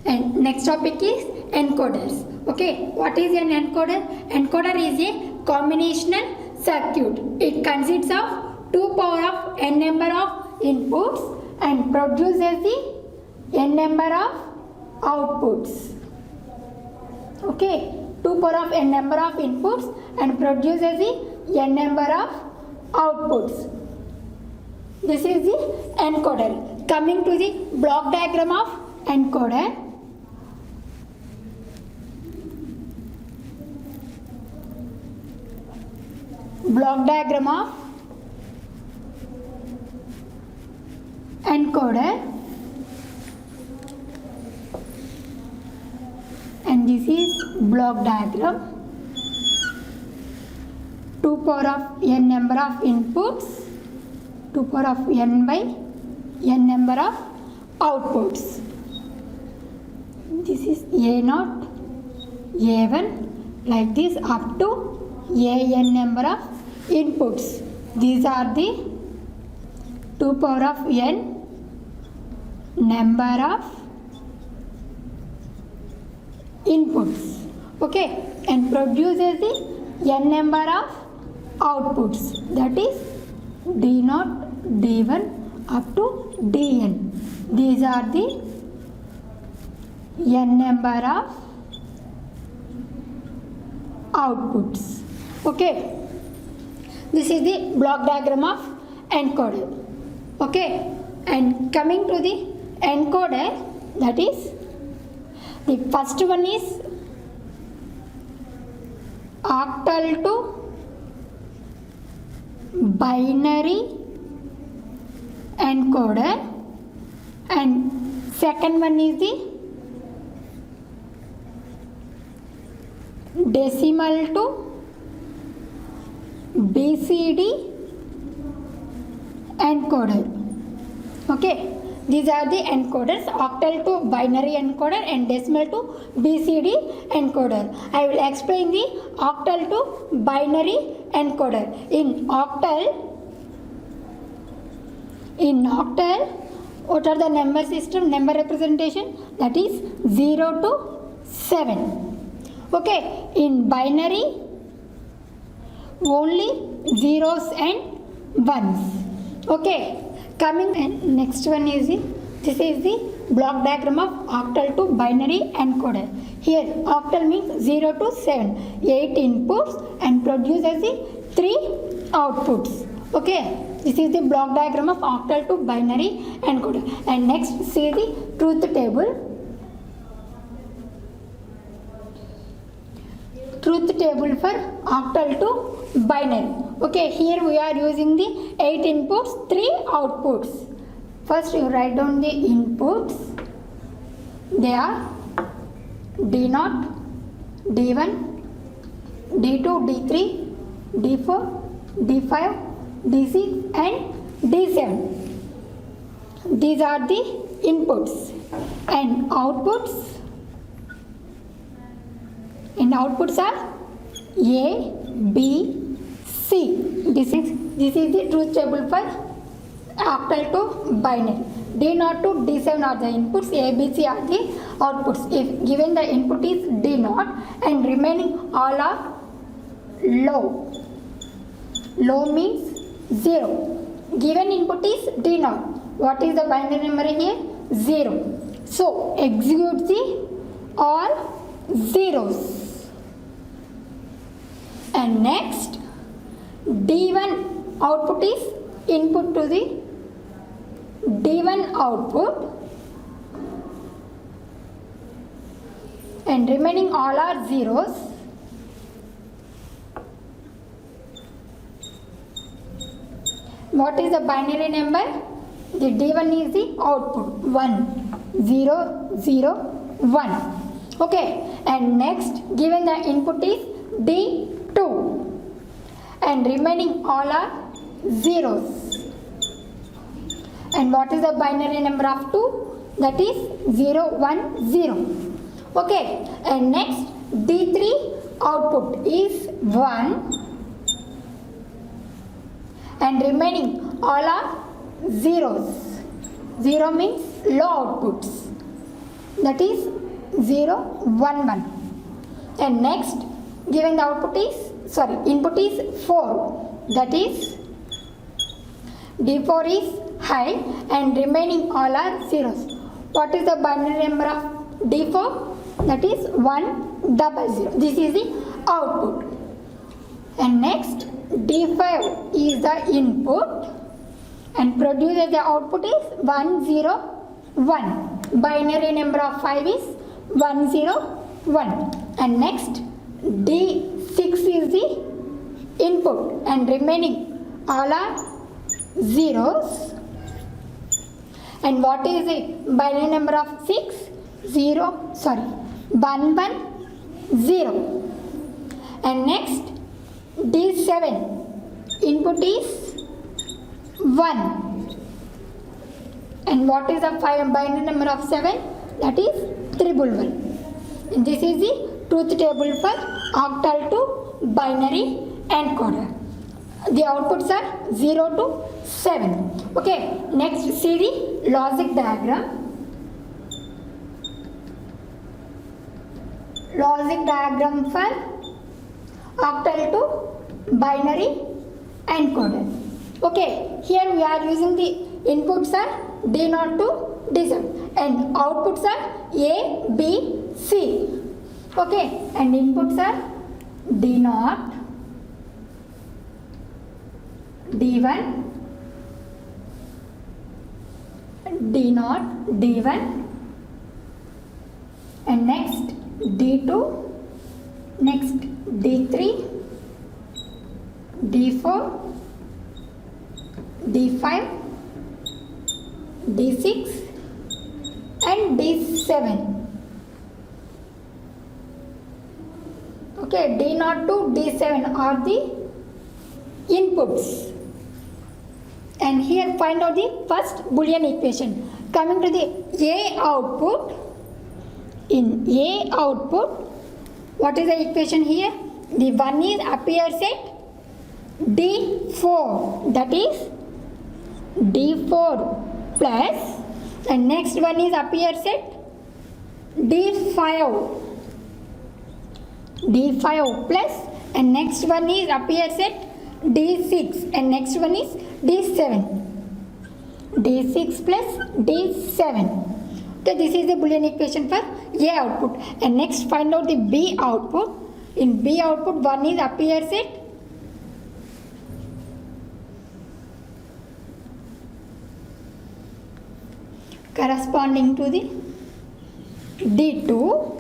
And next topic is encoders. Okay, what is an encoder? Encoder is a combinational circuit. It consists of 2 power of n number of inputs and produces the n number of outputs. Okay, 2 power of n number of inputs and produces the n number of outputs. This is the encoder. Coming to the block diagram of encoder. Block diagram of encoder, and this is block diagram. 2 power of n number of inputs, 2 power of n by n number of outputs. This is A0, A1, like this up to an number of inputs. These are the 2 power of n number of inputs. Okay, and produces the n number of outputs, that is D0, D1 up to Dn. These are the n number of outputs. Okay, this is the block diagram of encoder. Okay, and coming to the encoder, that is the first one is octal to binary encoder, and second one is the decimal to BCD encoder. Okay, these are the encoders: octal to binary encoder and decimal to BCD encoder. I will explain the octal to binary encoder. In octal, what are the number system, number representation? That is 0 to 7. Okay, in binary, only zeros and ones. Okay, coming, and next one is this is the block diagram of octal to binary encoder. Here octal means 0 to 7, 8 inputs and produces the 3 outputs. Okay, this is the block diagram of octal to binary encoder. And next, see the truth table. Truth table for octal to binary. Okay, here we are using the 8 inputs, 3 outputs. First you write down the inputs. They are D0, D1, D2, D3, D4, D5, D6 and D7. These are the inputs. And outputs. And outputs are A, B, C. This is the truth table for octal to binary. D0 to D7 are the inputs, A, B, C are the outputs. If given the input is D0 and remaining all are low. Low means 0. Given input is D0. What is the binary number here? 0. So execute the all zeros. And next, D1 output is input to the D1 output, and remaining all are zeros. What is the binary number? The D1 is the output 1, 0, 0, 1. Okay, and next, given the input is D2 and remaining all are zeros. And what is the binary number of 2? That is 0, 1, 0. Okay, and next D3 output is 1 and remaining all are zeros. 0 means low outputs. that is 0, 1, 1. And next, given the output is, input is 4, that is D4 is high and remaining all are zeros. What is the binary number of D4? That is 100. This is the output. And next, D5 is the input and produces the output is 101. Binary number of 5 is 101. And next, D6 is the input and remaining all are zeros. And what is the binary number of 6? 110. And next, D7 input is 1. And what is the binary number of 7? That is 311. And this is the truth table for octal to binary encoder. The outputs are 0 to 7. Okay, next see the logic diagram. Logic diagram for octal to binary encoder. Okay, here we are using the inputs are D0 to D7 and outputs are A, B, C. Okay, and inputs are D0, D1, D0, D1, and next D2, next D3, D4, D5, D6 and D7. Okay, D0 to D7 are the inputs. And here find out the first Boolean equation. Coming to the A output, in A output, what is the equation here? The one is appears at D4, that is D4 plus, and next one is appears at D5, D5 plus, and next one is appears at D6 and next one is D7. D6 plus D7. Okay, this is the Boolean equation for A output. And next find out the B output. In B output one is appears at corresponding to the D2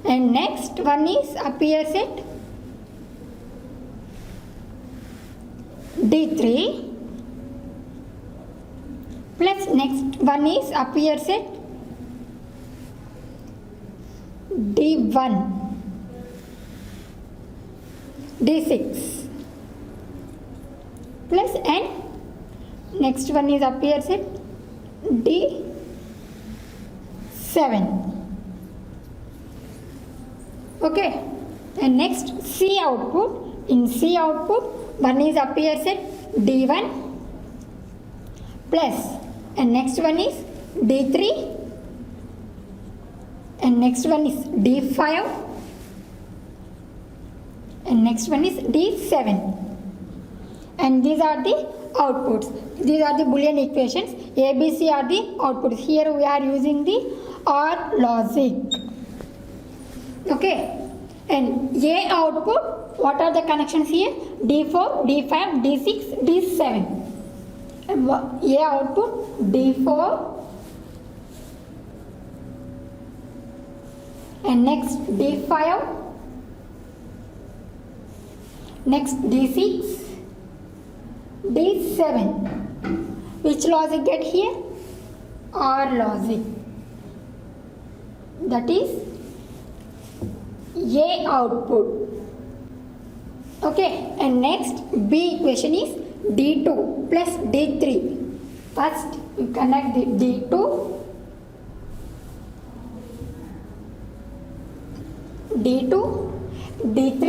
and next one is appears at D3 plus next one is appears at D1, D6 plus and next one is appears at D7. Okay, and next C output. In C output one is appears at D1 plus and next one is D3 and next one is D5 and next one is D7 and these are the outputs. These are the Boolean equations. A, B, C are the outputs. Here we are using the OR logic. Okay, and A output, what are the connections here? D4, D5, D6, D7. And A output D4 and next D5, next D6, D7. Which logic get here? OR logic. That is A output. Okay, and next B equation is D2 plus D3. First you connect the D2, D2, D3,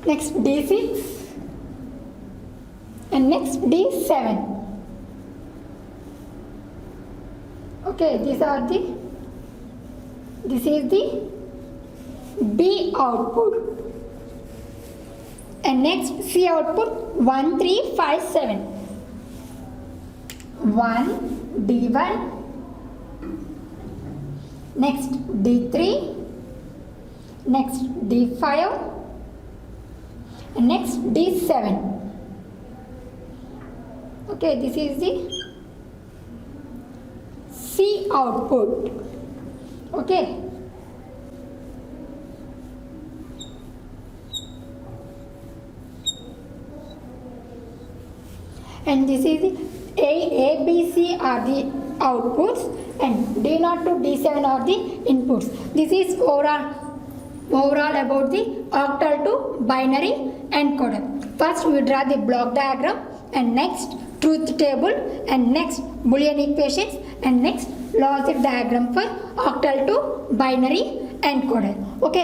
next D6 and next D7. Okay, this is the B output. And next C output 1, 3, 5, 7. 1 D1. Next D3. Next D5. And next D7. Okay, this is the C output. Okay. And this is the A, B, C are the outputs and D0 to D7 are the inputs. This is overall about the octal to binary encoder. First we draw the block diagram and next truth table and next Boolean equations and next logic diagram for octal to binary encoder. Okay.